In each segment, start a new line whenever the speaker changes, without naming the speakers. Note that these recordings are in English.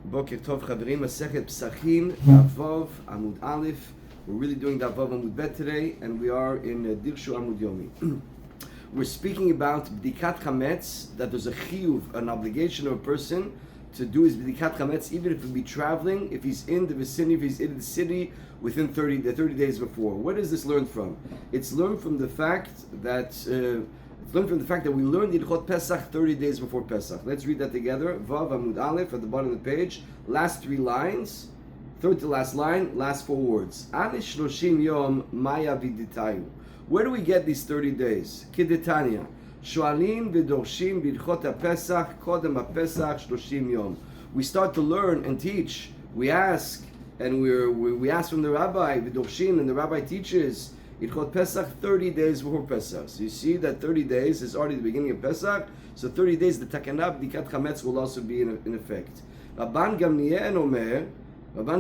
Boker Tov Chaverim, Masechet Pesachim, Davav Amud Aleph. We're really doing Davav Amud Bet today, and we are in Dirshu Amud Yomi. We're speaking about Bdikat Chametz, that there's a chiyuv, an obligation of a person to do his Bdikat Chametz, even if he'll be traveling, if he's in the vicinity, if he's in the city within 30 days before. What is this learned from? It's learned from the fact that we learned Ilchot Pesach 30 days before Pesach. Let's read that together. Vav Amud Aleph at the bottom of the page. Last 3 lines. Third to last line. Last 4 words. Anish Shloshim Yom Maya Viditayu. Where do we get these 30 days? Kidetanya. Shoalim v'dorshim b'ilchot Pesach kodem Pesach Shloshim Yom. We start to learn and teach. We ask, and we ask from the rabbi v'dorshim, and the rabbi teaches. Ilchot Pesach 30 days before Pesach. So you see that 30 days is already the beginning of Pesach. So 30 days, the Takanah B'dikat Chametz will also be in effect. Rabban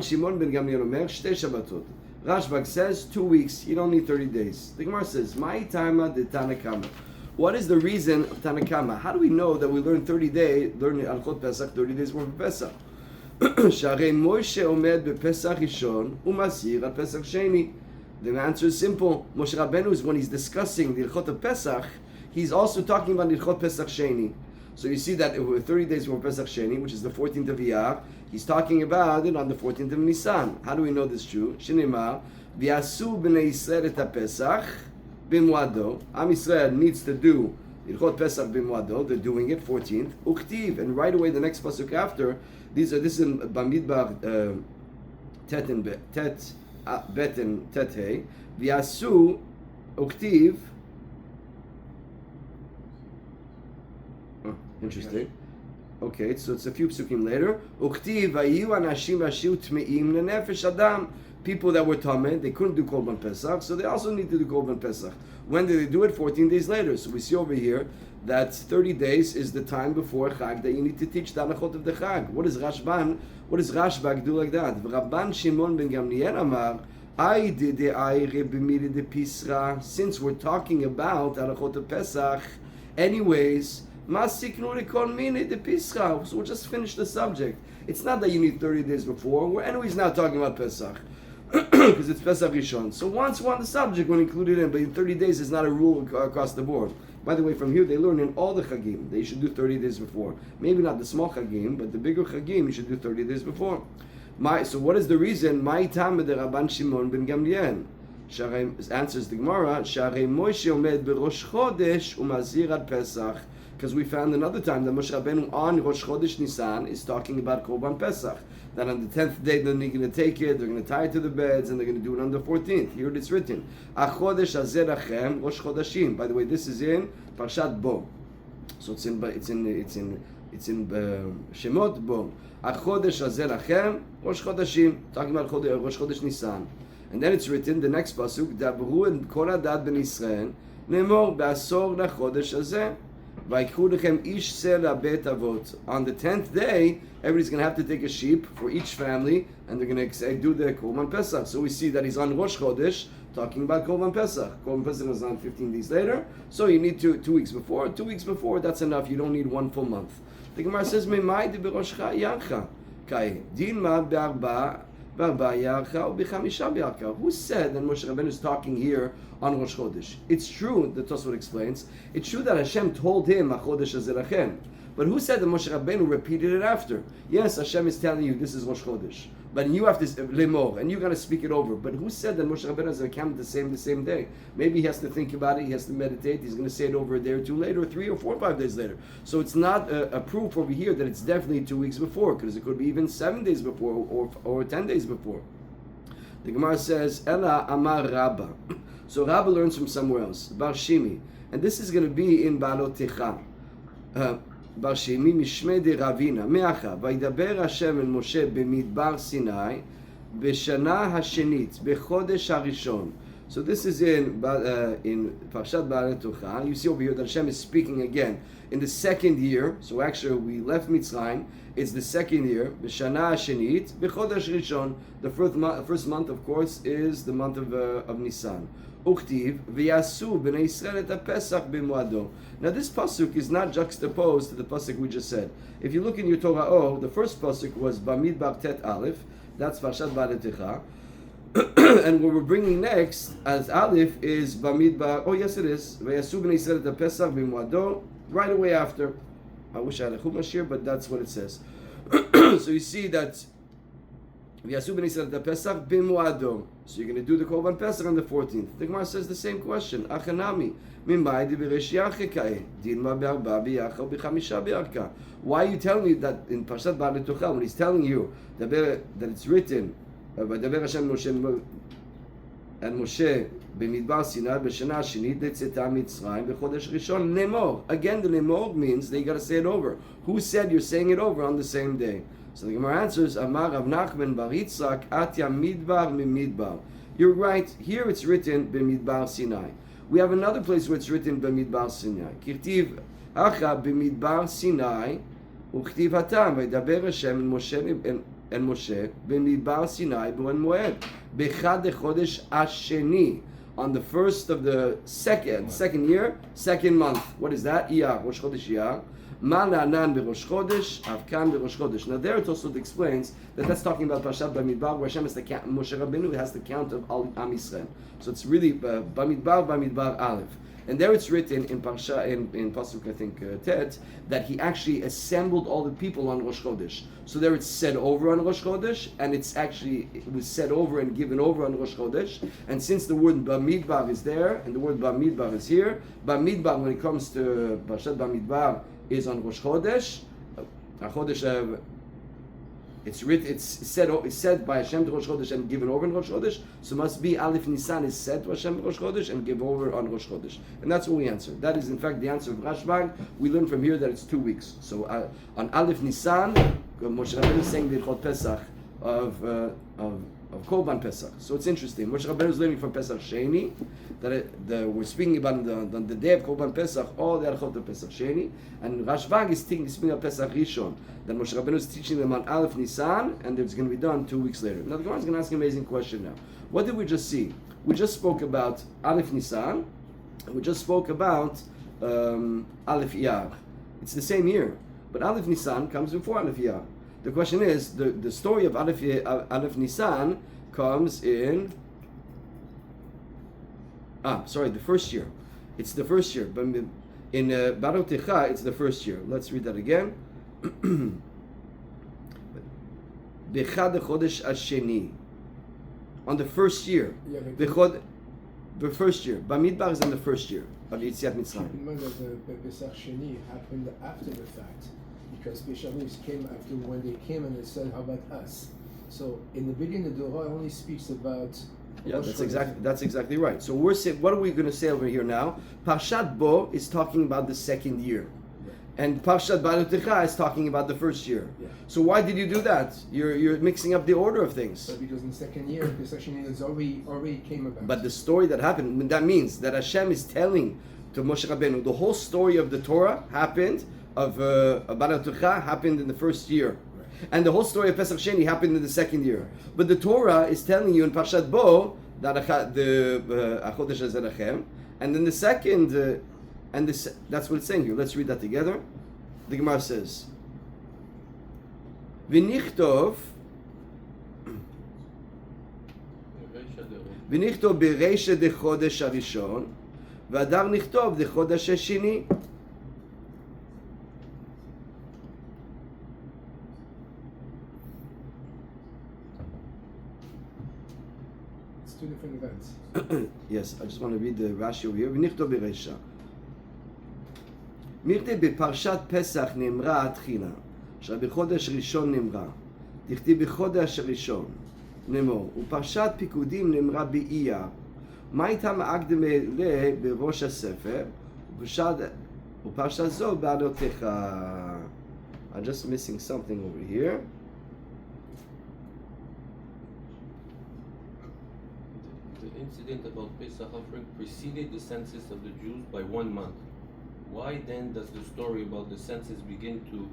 Shimon ben Gamliel Omer, Shtei Shabbatot. Rashbag says 2 weeks. You don't need 30 days. The Gemara says, Mai Tama de Tanakama. What is the reason of Tanakama? How do we know that we learn Ilchot Pesach 30 days before Pesach? Sharei Moshe Omed bePesach Rishon uMasir al Pesach Sheni. The answer is simple. Moshe Rabbeinu is when he's discussing the Ilchot of Pesach, he's also talking about Ilchot Pesach Sheni. So you see that if we're 30 days before Pesach Sheni, which is the 14th of Iyar, he's talking about it on the 14th of Nisan. How do we know this is true? Shinema, V'yasu b'nei Yisrael et Pesach b'mwado. Am Yisrael needs to do Ilchot Pesach b'mwado. They're doing it 14th. Uktiv, and right away the next pasuk after. This is in Bamidbar Tet and Tet. Bet and Tet V'yasu Uktiv. Interesting. Okay, so it's a few psukim later. Uktiv Vayu Anashim Ashiu Tmeim Lenefesh Adam. People that were tameh, they couldn't do Korban Pesach, so they also need to do Korban Pesach. When did they do it? 14 days later. So we see over here that 30 days is the time before Chag that you need to teach the halachot of the Chag. What does Rashbag do like that? Rabban Shimon ben Gamliel Amar, since we're talking about halachot of Pesach, anyways, so we'll just finish the subject. It's not that you need 30 days before. We're anyways now talking about Pesach. Because it's Pesach Rishon. So once we're on the subject, we'll include it in. But in 30 days is not a rule across the board. By the way, from here they learn in all the Chagim, they should do 30 days before. Maybe not the small Chagim, but the bigger Chagim, you should do 30 days before. So what is the reason? My time the Rabban Shimon ben Gamliel. Answers the Gemara, Sharei Moshe omed berosh chodesh umazir ad Pesach. Because we found another time that Moshe Rabbeinu on Rosh Chodesh Nisan is talking about Korban Pesach. That on the 10th day they're going to take it, they're going to tie it to the beds, and they're going to do it on the 14th. Here it's written, Achodesh Hazeh Lachem Rosh Chodeshim. By the way, this is in Parshat Bo. So it's in Shemot Bo. Achodesh Hazeh Lachem Rosh Chodeshim. Talking about Rosh Chodesh Nisan. And then it's written, the next pasuk, Dabru and Kol Hadad ben Yisrael Ne'mor Ba'asor LaChodesh Hazeh. On the 10th day, everybody's going to have to take a sheep for each family, and they're going to do the Korban Pesach. So we see that he's on Rosh Chodesh talking about Korban Pesach. Korban Pesach is on 15 days later, so you need 2 weeks before. 2 weeks before, that's enough. You don't need 1 full month. The Gemara says, "Memai de beroshcha yarcha kai dinma be'arba yarcha or b'chamisha yarcha." Who said that Moshe Rabbeinu is talking here on Rosh Chodesh? It's true, the Tosfot explains, it's true that Hashem told him, HaChodesh Hazeh Lachem. But who said that Moshe Rabbeinu repeated it after? Yes, Hashem is telling you this is Rosh Chodesh. But you have to, Lemor, and you got to speak it over. But who said that Moshe Rabbeinu has a camp the same day? Maybe he has to think about it, he has to meditate, he's going to say it over a day or 2 later, or 3 or 4 or 5 days later. So it's not a proof over here that it's definitely 2 weeks before, because it could be even 7 days before, or 10 days before. The Gemara says, Ela Amar Rabba. So Rabba learns from somewhere else. Bar Shimi. And this is going to be in Balotecha. Bar Shimi Mishmei de Ravina. Me'acha. Vaydaber Hashem el Moshe b'midbar Sinai b'shana hashenit b'chodesh harishon. So this is in Parshat Balotecha. You see over here that Hashem is speaking again in the 2nd year. So actually we left Mitzrayim. It's the 2nd year. B'shana hashenit b'chodesh rishon. The first month, of course, is the month of Nisan. Uchtiv v'yasu b'nei Yisrael et Pesach b'moado. Now this pasuk is not juxtaposed to the pasuk we just said. If you look in your Torah, the first pasuk was Bamidbar Tet Aleph. That's Parshat Ba'aletecha. And what we're bringing next as Aleph is Bamidbar. Oh yes, it is. V'yasu b'nei Yisrael et Pesach b'moado. Right away after. I wish I had a chumash here, but that's what it says. So you see that V'yasu b'nei Yisrael et Pesach b'moado. So you're going to do the Korban Pesach on the 14th. The Gemara says the same question. Achanami. Why are you telling me that in Parshat Ba'aletecha, when he's telling you that it's written, V'daber Hashem Moshe and Moshe b'midbar Sinai b'shana shenit letzeta Mitzrayim b'chodesh rishon lemor. Again, the lemor means that you got to say it over. Who said you're saying it over on the same day? So the Gemara answers, Amar Rav Nachman bar Yitzchak atya midbar mimidbar. You're right. Here it's written b'midbar Sinai. We have another place where it's written b'midbar Sinai. Kirtiv acha b'midbar Sinai u'chtiv hatam v'daber Hashem and Moshe b'midbar Sinai b'wen moed b'chad chodesh asheni, on the first of the second year, second month. What is that? Iyar, Rosh Chodesh Iyar. Malanan b'Rosh Chodesh, Avkan b'Rosh Chodesh. Now there it also explains that that's talking about Parshat Bamidbar, where Hashem has to count, Moshe Rabbeinu has the count of Am Yisrael. So it's really Bamidbar Aleph. And there it's written in Parsha, in Pasuk, I think, Tet, that he actually assembled all the people on Rosh Chodesh. So there it's said over on Rosh Chodesh, and it was said over and given over on Rosh Chodesh. And since the word Bamidbar is there, and the word Bamidbar is here, Bamidbar, when it comes to Parshat Bamidbar, is on Rosh Chodesh. It's said by Hashem to Rosh Chodesh and given over in Rosh Chodesh. So must be Aleph Nisan is said to Hashem Rosh Chodesh and give over on Rosh Chodesh. And that's what we answer. That is in fact the answer of Rashbag. We learn from here that it's 2 weeks. So on Aleph Nisan, Moshe Rabbeinu is saying the Chol Pesach of Korban Pesach. So it's interesting. Moshe Rabbeinu is learning from Pesach Sheni, that we're speaking about on the day of Korban Pesach, all the Archot of Pesach Sheni, and Rashbag is speaking of Pesach Rishon. Then Moshe Rabbeinu is teaching them on Aleph Nisan, and it's going to be done 2 weeks later. Now the Gemara is going to ask an amazing question now. What did we just see? We just spoke about Aleph Nisan, and we just spoke about Aleph Iyar. It's the same year, but Aleph Nisan comes before Aleph Iyar. The question is, the story of Aleph Nisan comes in, the first year. It's the first year. But in Ba'aletecha, it's the first year. Let's read that again. Bechad chodesh asheni. On the first year. The first year. Bamidbar is in the first year of Yetziat Mitzrayim.
Remember the Pesach Sheni happened after the fact, because Pesach came after when they came and they said, "How about us?" So in the beginning, the Torah only speaks about.
Yeah, that's exactly right. So we're saying, what are we going to say over here now? Parshat Bo is talking about the second year, and Parshat Ba'aletecha is talking about the first year.
Yeah.
So why did you do that? You're mixing up the order of things.
So because in the second year, Pesach Sheni is already came about.
But the story that happened, that means that Hashem is telling to Moshe Rabbeinu the whole story of the Torah happened, of Ba'aletecha happened in the first year. And the whole story of Pesach Sheni happened in the second year. But the Torah is telling you in Parshat Bo that the Achodesh Hazerachem, and then the second, that's what it's saying here. Let's read that together. The Gemara says, V'nichtov bereisha de chodesh harishon, v'adar nichtov de chodesh hashini.
Two different events.
Yes, I just want to read the Rashi over here. V'nichtov bereisha. Mirte בפרשת פסח נאמרה התחילה, עכשיו בחודש ראשון נאמרה, תכתיב בחודש הראשון, נאמור, ופרשת פיקודים נאמרה באייר, מה הייתה מאקדם אלה בראש הספר, ופרשת זו בעלותיך. I'm just missing something over here.
The incident about Pesach offering preceded the census of the Jews by 1 month. Why then does the story about the census begin to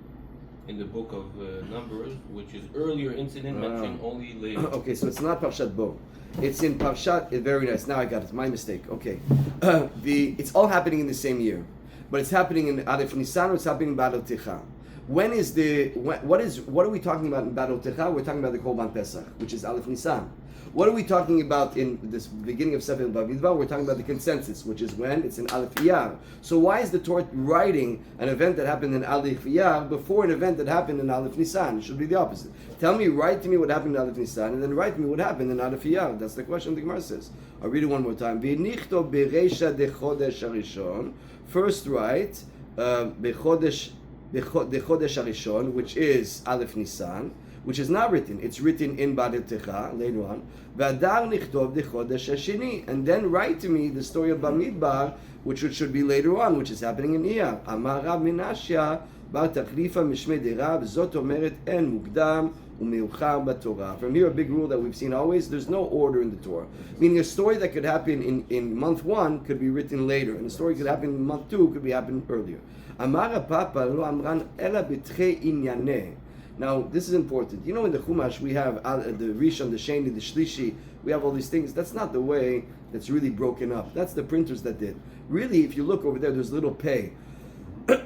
in the book of Numbers, which is earlier incident mentioned only later.
Okay, so it's not Parshat Bo. It's in Parshat. Very nice. Now I got it. My mistake. Okay, it's all happening in the same year, but it's happening in Aleph Nisan or it's happening in Battle Techa. What are we talking about in Battle Techa? We're talking about the Korban Pesach, which is Aleph Nisan. What are we talking about in this beginning of Sefer Bamidbar? We're talking about the consensus, which is when it's in Aleph Iyar. So why is the Torah writing an event that happened in Aleph Iyar before an event that happened in Aleph Nisan? It should be the opposite. Write to me what happened in Aleph Nisan, and then write to me what happened in Aleph Iyar. That's the question the Gemara says. I'll read it one more time. V'nichto bereisha de chodesh harishon. First write bechodesh harishon, which is Aleph Nisan, which is not written. It's written in Battle Techa later on. V'adar nichtov dechodesh hashini, and then write to me the story of Bamidbar, which should be later on, which is happening in Iyar. Amar Rav Menashya bar Taklifa mishmei de Rav, zot omeret en mukdam umeuchar b'Torah. From here, a big rule that we've seen always: there's no order in the Torah. Meaning, a story that could happen in month 1 could be written later, and a story could happen in month 2 could be happen earlier. Amar Papa lo amran ela b'tchei inyaneh. Now, this is important. You know, in the Chumash, we have the Rishon, the Sheni, the Shlishi, we have all these things. That's not the way that's really broken up. That's the printers that did. Really, if you look over there, there's little pay.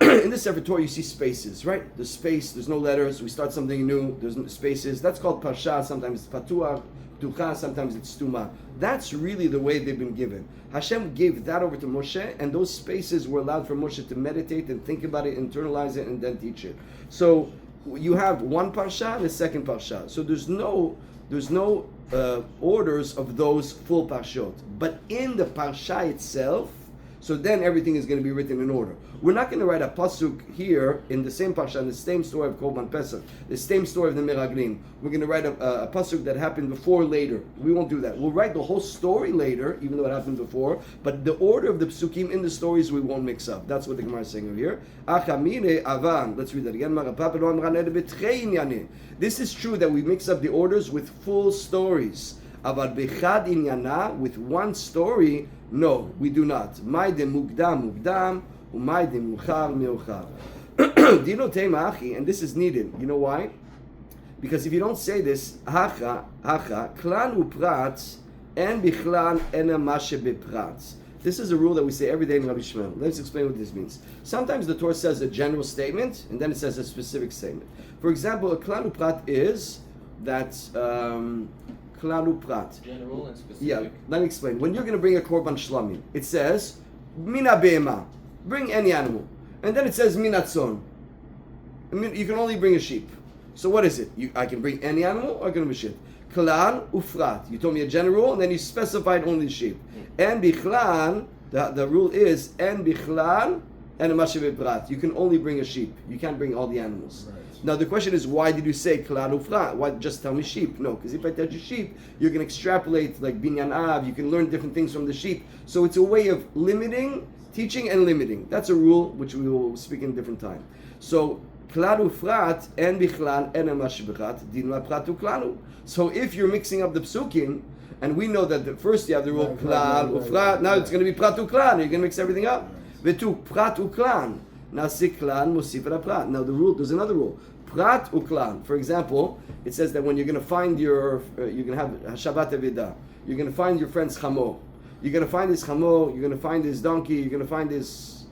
In the Sefer Torah, you see spaces, right? There's space, there's no letters, we start something new, there's no spaces. That's called Parsha, sometimes it's Patuach, Tucha, sometimes it's Tuma. That's really the way they've been given. Hashem gave that over to Moshe, and those spaces were allowed for Moshe to meditate and think about it, internalize it, and then teach it. So, you have one parsha and a second parsha. So there's no orders of those full parshot. But in the parsha itself, so then everything is going to be written in order. We're not going to write a pasuk here in the same parsha, in the same story of Korban Pesach, the same story of the Meraglim. We're going to write a pasuk that happened before or later. We won't do that. We'll write the whole story later, even though it happened before, but the order of the psukim in the stories we won't mix up. That's what the Gemara is saying over here. Achamine avan. Let's read that again. This is true that we mix up the orders with full stories. Aval bechad inyana, with one story, no, we do not. Mai de mukdam mukdam, umai de muchar meuchar. Dino tema achi, and this is needed. You know why? Because if you don't say this, hacha, klan uprat, and bichlan ena mashe beprat. This is a rule that we say every day in Rabbi Shmuel. Let's explain what this means. Sometimes the Torah says a general statement, and then it says a specific statement. For example, a klan uprat is that klan uprat.
General and specific.
Yeah, let me explain. When you're going to bring a korban shlamim, it says mina be'ema, bring any animal, and then it says minatzon. You can only bring a sheep. So what is it? I can bring any animal, or I can bring a sheep. Klan ufrat. You told me a general, and then you specified only the sheep. And bichlan, the rule is and bichlan and a mashe beprat. You can only bring a sheep. You can't bring all the animals. Right. Now the question is, why did you say klan ufrat? Why just tell me sheep? No, because if I tell you sheep, you can extrapolate like binyan av. You can learn different things from the sheep. So it's a way of limiting, teaching, and limiting. That's a rule which we will speak in a different time. So klan ufrat and bichlan and a mashe beprat din pratu klanu. So if you're mixing up the psukim, and we know that first you have the rule klan ufrat, now it's going to be pratu klan. You're going to mix everything up. Vetu pratu klan. Nasi klan musif ala prat. Now the rule, there's another rule. Prat uklan. For example, it says that when you're going to find you're going to have Shabbat Avida, you're going to find your friend's chamo. You're going to find his chamo. You're going to find his donkey. You're going to find his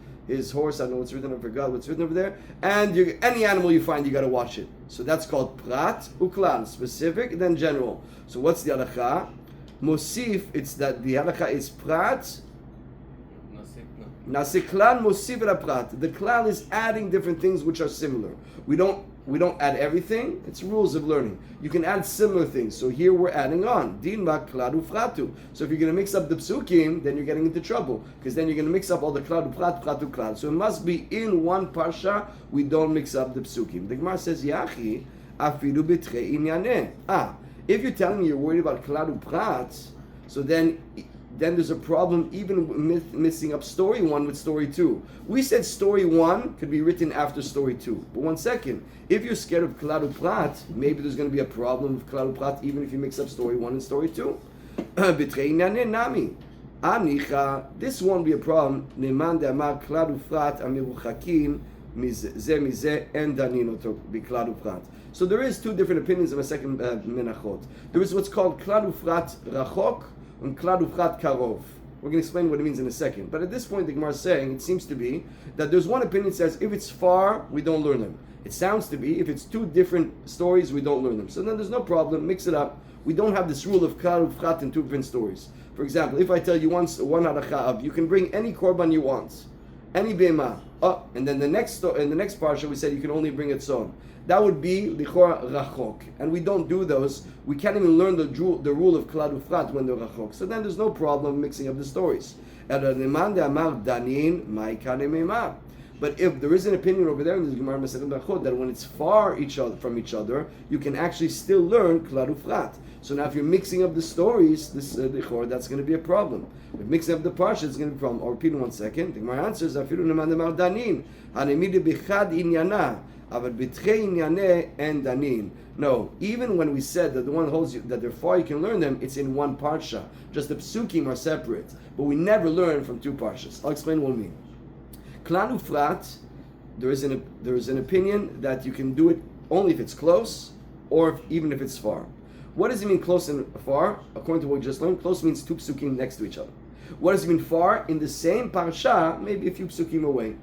horse. I don't know what's written. I forgot what's written over there. And any animal you find, you got to watch it. So that's called prat uklan. Specific, then general. So what's the halakha? Musif. It's that the halakha is prat. Nasiklan musif prat. The klal is adding different things which are similar. We don't add everything. It's rules of learning. You can add similar things. So here we're adding on. Din ma klal ufratu. So if you're going to mix up the psukim, then you're getting into trouble. Because then you're going to mix up all the klal ufrat, pratu klal. So it must be in one parsha. We don't mix up the psukim. The Gemara says, Yachi, afilu bitre inyaneh. If you're telling me you're worried about klal ufrat, so then there's a problem even with mixing up story 1 with story 2. We said story 1 could be written after story 2. But one second, if you're scared of klal uprat, maybe there's going to be a problem with klal uprat even if you mix up story 1 and story 2. This won't be a problem. Neman de amar klal uprat amiruchakim mizeh and danin oto biklal ufrat. So there is two different opinions of a second menachot. There is what's called klal ufrat rachok and klal ufrat karov. We're going to explain what it means in a second. But at this point, the Gemara is saying, it seems to be, that there's one opinion that says, if it's far, we don't learn them. It sounds to be, if it's two different stories, we don't learn them. So then there's no problem, mix it up. We don't have this rule of klal ufrat in two different stories. For example, if I tell you one halacha of, you can bring any korban you want, any bema, and then in the next parsha we said you can only bring it son. That would be lichora rachok, and we don't do those. We can't even learn the rule of klal ufrat when they're rachok. So then there's no problem mixing up the stories. But if there is an opinion over there in the Gemara Masechet Brachot that when it's far from each other, you can actually still learn klal ufrat. So now if you're mixing up the stories, that's going to be a problem. If mixing up the parsha, it's going to be a problem. I'll repeat it 1 second. The Gemara answers, afilu neman demar danin, hanemidi bechad inyana, aval b'tchei inyane en danin. No, even when we said that the one holds you, that they're far, you can learn them, it's in one parsha. Just the psukim are separate. But we never learn from two parshas. I'll explain what I mean. Klal ufrat, there is an opinion that you can do it only if it's close, or even if it's far. What does it mean close and far? According to what we just learned, close means two psukim next to each other. What does it mean far? In the same parsha, maybe a few psukim away.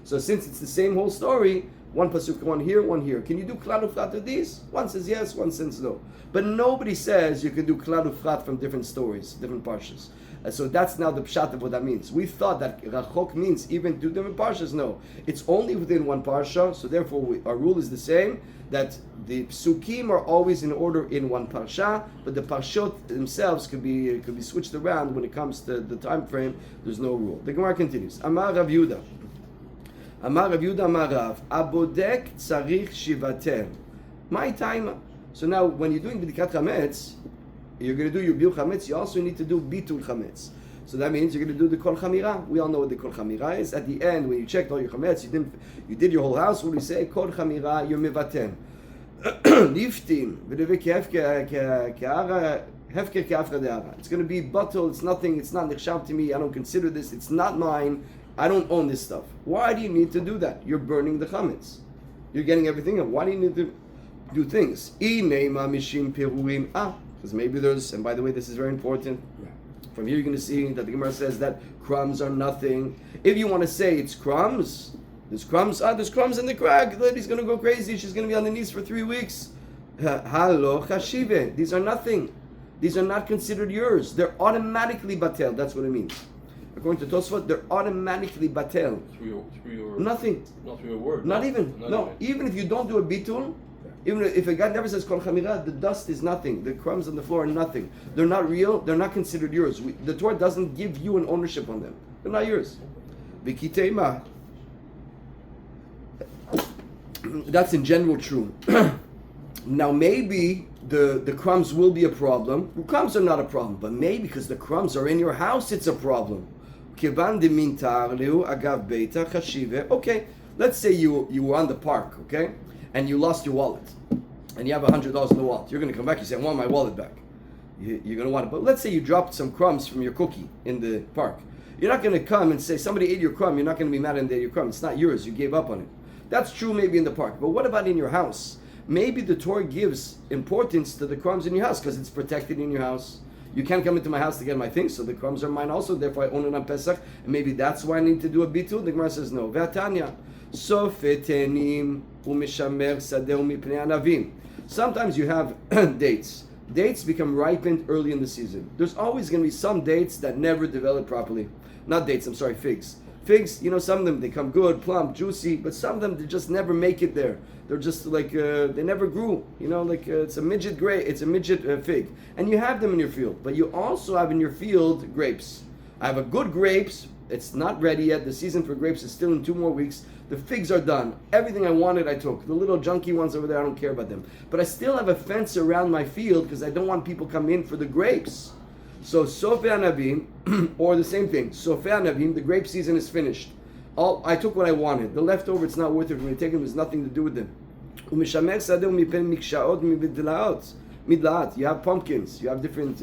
So since it's the same whole story, one pasuk, one here, one here. Can you do klal ufrat with these? One says yes, one says no. But nobody says you can do klal ufrat from different stories, different parshas. So that's now the pshat of what that means. We thought that rachok means even two different parshas. No, it's only within one parsha. So therefore, our rule is the same, that the psukim are always in order in one parsha, but the parshot themselves could be switched around when it comes to the time frame. There's no rule. The Gemara continues. Amar Rav Yehuda. Amar Rav Yehuda Amar Rav. Abodek tzarich shivater. My time. So now, when you're doing b'dikat chametz, you're going to do your bil chametz. You also need to do bitul chametz. So that means you're going to do the kol chamira. We all know what the kol chamira is. At the end, when you checked all your chametz, you did your whole house. What do you say? Kol chamira, you're mevatem. Liftin, hefker ke'afra de'ara. It's going to be bottle. It's nothing. It's not nechshav to me. I don't consider this. It's not mine. I don't own this stuff. Why do you need to do that? You're burning the chametz. You're getting everything up. Why do you need to do things? Because maybe there's, and by the way, this is very important. From here you're going to see that the Gemara says that crumbs are nothing. If you want to say it's crumbs, there's crumbs in the crack. The lady's going to go crazy. She's going to be on the knees for 3 weeks. Halo chashive. These are nothing. These are not considered yours. They're automatically batel. That's what it means. According to Tosfot, they're automatically batel.
Through your
nothing.
Not through your word.
Not even. No. Even if you don't do a bitul, even if a guy never says kol chamira, the dust is nothing. The crumbs on the floor are nothing. They're not real. They're not considered yours. The Torah doesn't give you an ownership on them. They're not yours. V'kiteima. That's in general true. Now maybe the crumbs will be a problem. The crumbs are not a problem, but maybe because the crumbs are in your house, it's a problem. Okay, let's say you were on the park, okay? And you lost your wallet, and you have $100 in the wallet. You're going to come back, you say, I want my wallet back. You're going to want it. But let's say you dropped some crumbs from your cookie in the park. You're not going to come and say, somebody ate your crumb. You're not going to be mad and they ate your crumb. It's not yours. You gave up on it. That's true maybe in the park. But what about in your house? Maybe the Torah gives importance to the crumbs in your house because it's protected in your house. You can't come into my house to get my things, so the crumbs are mine also. Therefore, I own it on Pesach. And maybe that's why I need to do a bitul. The Gemara says no. V'atanya. Sometimes you have dates. Dates become ripened early in the season. There's always going to be some dates that never develop properly. Not dates, I'm sorry, figs. Figs, some of them, they come good, plump, juicy, but some of them, they just never make it there. They're just like, they never grew. It's a midget fig. And you have them in your field. But you also have in your field grapes. I have a good grapes. It's not ready yet. The season for grapes is still in 2 more weeks. The figs are done. Everything I wanted, I took. The little junky ones over there, I don't care about them. But I still have a fence around my field because I don't want people coming in for the grapes. So, Sofei Anavim, or the same thing. Sofei Anavim, the grape season is finished. I took what I wanted. The leftover, it's not worth it for me to take them. There's nothing to do with them. You have pumpkins. You have different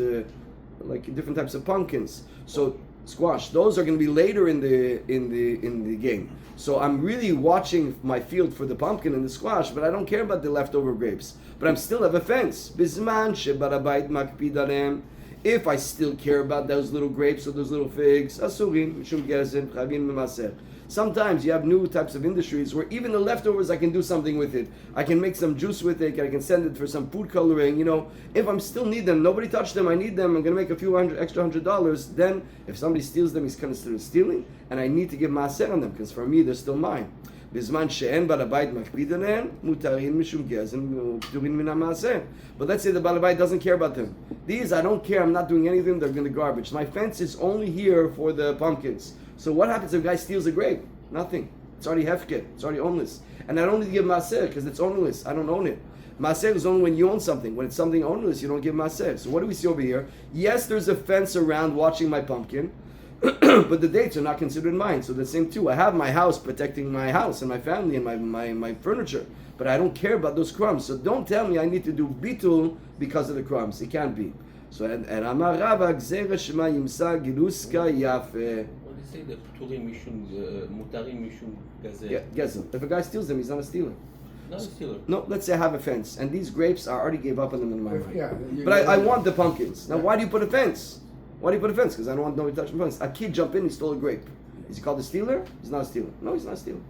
types of pumpkins. So squash. Those are going to be later in the game. So I'm really watching my field for the pumpkin and the squash, but I don't care about the leftover grapes. But I'm still have a fence. Bizman shebarabait makpid alehem. If I still care about those little grapes or those little figs, asurim mishum gezen chavin memaser. Sometimes you have new types of industries where even the leftovers I can do something with it. I can make some juice with it. I can send it for some food coloring. You know, if I'm still need them, nobody touched them. I need them. I'm going to make a few extra $100. Then if somebody steals them, he's considered stealing, and I need to give maaser on them because for me they're still mine. בזמן שאין בעל הבית מקפיד עליהם, מותרים משום גזם ופטורים מן המעשר. But let's say the בעל הבית doesn't care about them. These, I don't care, I'm not doing anything, they're in the garbage. My fence is only here for the pumpkins. So what happens if a guy steals a grape? Nothing. It's already hefker, it's already ownless. And I don't need to give maaser because it's ownless, I don't own it. Maaser is only when you own something. When it's something ownless, you don't give maaser. So what do we see over here? Yes, there's a fence around watching my pumpkin, but the dates are not considered mine. So the same too. I have my house protecting my house and my family and my furniture, but I don't care about those crumbs. So don't tell me I need to do bitul because of the crumbs. It can't be. So and Amar Rava gzera shema yimsa giluska yafe.
What do you say? The pturim mishum, mutarim mishum gazel.
Gezel. If a guy steals them, he's not a stealer.
Not a stealer.
No, let's say I have a fence and these grapes I already gave up on them in my mind.
Yeah,
But I want the pumpkins. Now why do you put a fence? Why do you put a fence? Because I don't want nobody to touch my fence. A kid jumped in, he stole a grape. Is he called a stealer? He's not a stealer. No, he's not a stealer.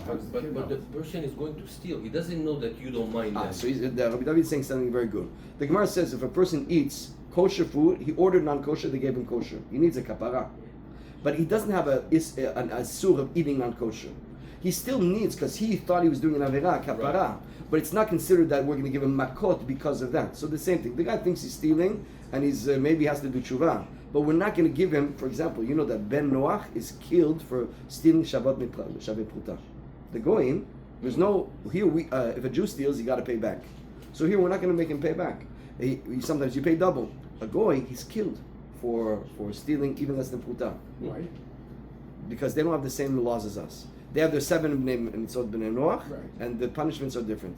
But the person is going to steal. He doesn't know that you don't mind that.
So Rabbi David is saying something very good. The Gemara says if a person eats kosher food, he ordered non-kosher, they gave him kosher. He needs a kapara. But he doesn't have an asur of eating non-kosher. He still needs, because he thought he was doing an avera, kapara. Right. But it's not considered that we're going to give him makot because of that. So the same thing. The guy thinks he's stealing, and he's maybe has to do tshuva. But we're not going to give him, for example, you know that Ben Noach is killed for stealing Shabbat Pruta. The Goyim, there's no, here if a Jew steals, you got to pay back. So here we're not going to make him pay back. Sometimes you pay double. A Goy, he's killed for stealing even less than Pruta.
Why?
Because they don't have the same laws as us. They have their 7 mitzvot b'nei Noach,
right,
and the punishments are different.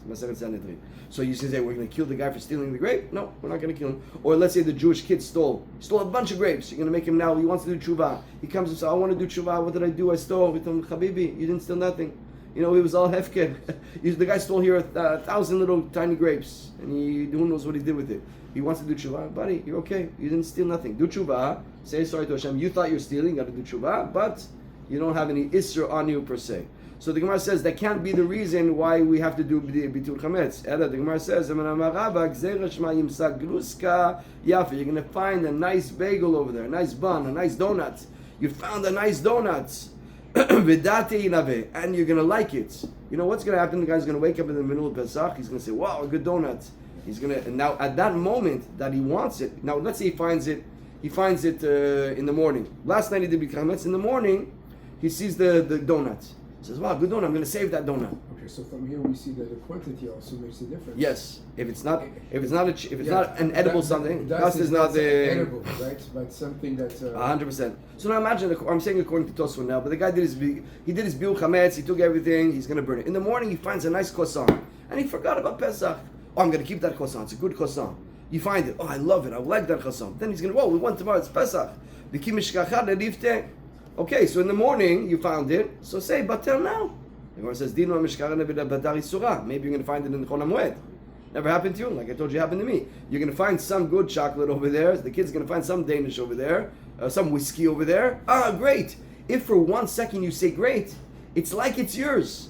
So you say we're going to kill the guy for stealing the grape? No, we're not going to kill him. Or let's say the Jewish kid stole a bunch of grapes. You're going to make him now. He wants to do tshuva. He comes and says, "I want to do tshuva. What did I do? I stole." We tell him, "Habibi, you didn't steal nothing. You know, it was all hefker. The guy stole here 1,000 little tiny grapes, and who knows what he did with it. He wants to do tshuva, buddy. You're okay. You didn't steal nothing. Do tshuva. Say sorry to Hashem. You thought you were stealing. Got to do tshuva, but you don't have any isser on you per se." So the Gemara says that can't be the reason why we have to do bitul chametz. The Gemara says, you're going to find a nice bagel over there, a nice bun, a nice donut. You found a nice donut. And you're going to like it. You know what's going to happen? The guy's going to wake up in the middle of Pesach. He's going to say, wow, a good donut. He's going to, and now at that moment that he wants it, now let's say he finds it in the morning. Last night he did bitul chametz. In the morning, he sees the donut. He says, wow, good donut, I'm going to save that donut.
Okay, so from here we see that the quantity also makes a difference.
Yes, if it's not an edible something, das is not the
edible, right? But something that's
100%. So now imagine, I'm saying according to Tosfot now, but the guy did his biur chametz, he took everything, he's going to burn it. In the morning he finds a nice croissant, and he forgot about Pesach. Oh, I'm going to keep that croissant, it's a good croissant. You find it, oh, I love it, I like that croissant. Then he's going to, whoa, we want tomorrow, it's Pesach. Okay, so in the morning you found it, so say batel now. The Gemara says, maybe you're going to find it in the Chol HaMoed. Never happened to you, like I told you happened to me. You're going to find some good chocolate over there, the kid's going to find some Danish over there, some whiskey over there. Ah, great. If for 1 second you say great, it's like it's yours.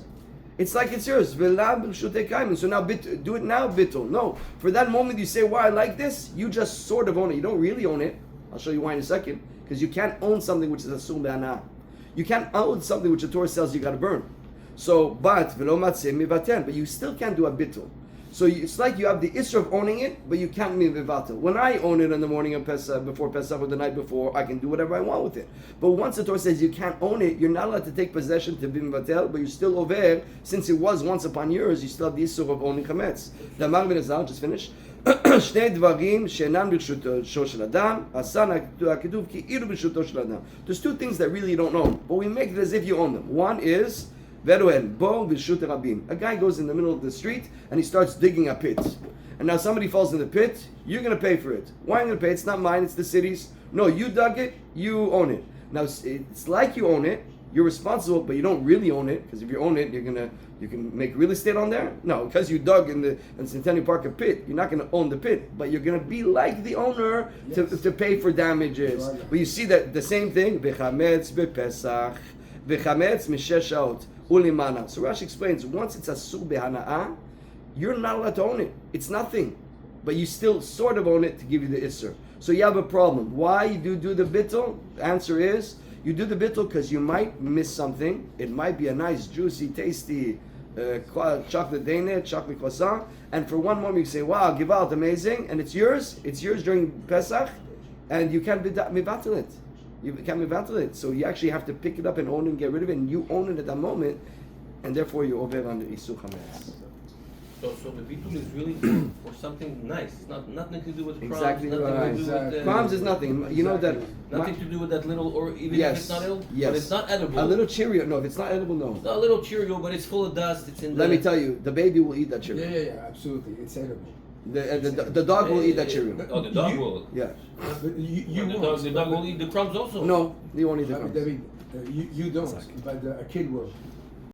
It's like it's yours. So now do it now, bittul. No, for that moment you say, wow, I like this, you just sort of own it. You don't really own it. I'll show you why in a second. Because you can't own something which is asur be'ana. You can't own something which the Torah says you got to burn. So, but you still can't do a bittul. So it's like you have the issue of owning it, but you can't be vivatel. When I own it in the morning of Pesach, before Pesach or the night before, I can do whatever I want with it. But once the Torah says you can't own it, you're not allowed to take possession to be vivatel, but you're still over. Since it was once upon years, you still have the issue of owning chametz. The Amar ben Azal, just finish. שני דברים שאינם ברשותו של אדם, עשה הכתוב כאילו ברשותו של אדם. There's 2 things that really you don't own, but we make it as if you own them. One is, veruel, bo ברשות הרבים. A guy goes in the middle of the street and he starts digging a pit. And now somebody falls in the pit, you're going to pay for it. Why am I going to pay? It's not mine, it's the city's. No, you dug it, you own it. Now it's like you own it. You're responsible, but you don't really own it, because if you own it, you can make real estate on there. No, because you dug in Centennial Park a pit, you're not going to own the pit, but you're going to be like the owner to pay for damages. Right. But you see that the same thing. V'chametz bepesach, v'chametz mishesh shaot ulimana. So Rashi explains, once it's asur behana'ah, you're not allowed to own it. It's nothing, but you still sort of own it to give you the isser. So you have a problem. Why you do the bittul? The answer is, you do the bittul because you might miss something. It might be a nice, juicy, tasty chocolate donut, chocolate croissant, and for one moment you say, wow, give out, amazing, and it's yours during Pesach, and you can't mivatel it. You can't mivatel it. So you actually have to pick it up and own it and get rid of it, and you own it at that moment, and therefore you're over on the Isur Chametz.
So the bitul is really for something nice. It's nothing to do with crumbs.
Exactly
nothing
right.
to do with
Crumbs is nothing. You know that.
Nothing to do with that little, or even
Yes.
if it's not edible.
Yes.
But it's not edible.
A little Cheerio. No, if it's not edible, no.
It's not a little Cheerio, but it's full of dust. It's in.
Let me tell you, the baby will eat that Cheerio.
Yeah, absolutely. It's edible.
The dog will eat that Cheerio.
Oh, the dog will.
Yeah.
But you
the
won't.
dog will eat the crumbs also.
No, you won't eat the
I mean,
crumbs.
David, you don't, but a kid will.